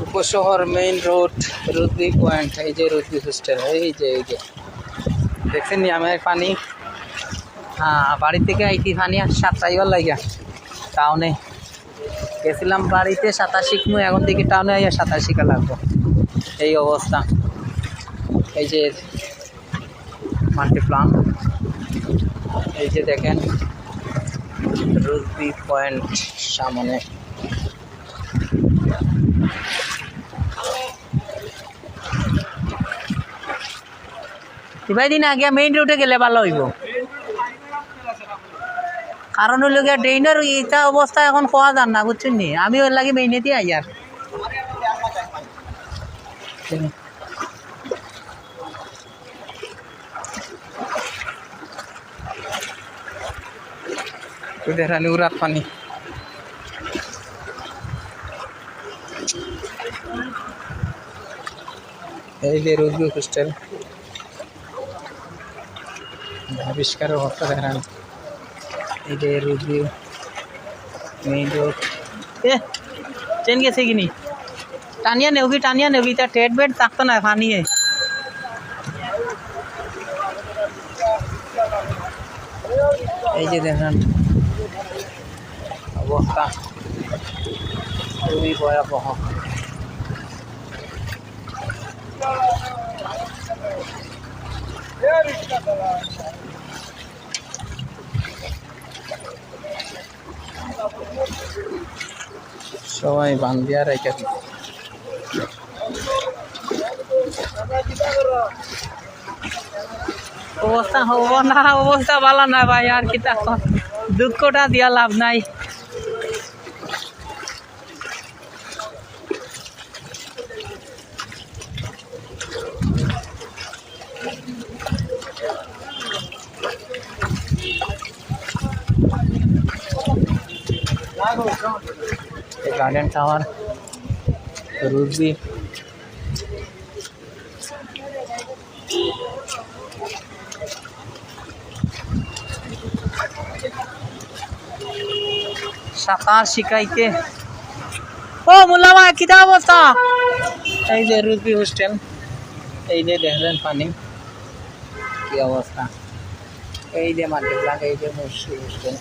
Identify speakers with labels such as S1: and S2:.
S1: উপশহর main road Rodri point. এই যে Rodri hostel, এই যে দেখছেন নি আমার পানি। হ্যাঁ, বাড়ি থেকে আইতি পানি 7টাইবার লাগিয়া টাউনে গেছিলাম। বাড়িতে 27 শিখমু, এখন থেকে টাউনে আইয়া 27 শিখা লাগবো। এই অবস্থা। এই যে মাল্টিপ্লান, এই যে দেখেন রুদ্রি পয়েন্ট সামনে। এবার দিন আগে মেইন রোডে গেলে ভালো হইব, কারণ হইল গিয়া ড্রেইনের এটা অবস্থা এখন কোয়া যান না, বুঝছেন নি। আমি ওর লাগে মেইনেতে আই আর দেখানি উড়াত পানি। এই যে রুদ্রি হোস্টেল আবিষ্কার অবস্থা দেখান। এই যে রুদ্রি মেইন রোড। ট্রেন গেছে কিনি, টানিয়া নেবি তার টেট বেড থাকতো না পানিয়ে। এই যে দেখেন অবস্থা খুবই ভয়াবহ। সবাই বান্ধিয়া রেখে অবস্থা হব না, অবস্থা ভালো না ভাই। আর কি তা দুঃখটা দিয়া লাভ নাই। Garden tower Rodri. সাঁতার শিখাইতে ও মোল্লা কিতা অবস্থা। এই যে রুদ্রি হোস্টেল, এই যে দেখলেন পানি কি অবস্থা। এই যে মাল্টিপ্লান, এই যে হোস্টেল।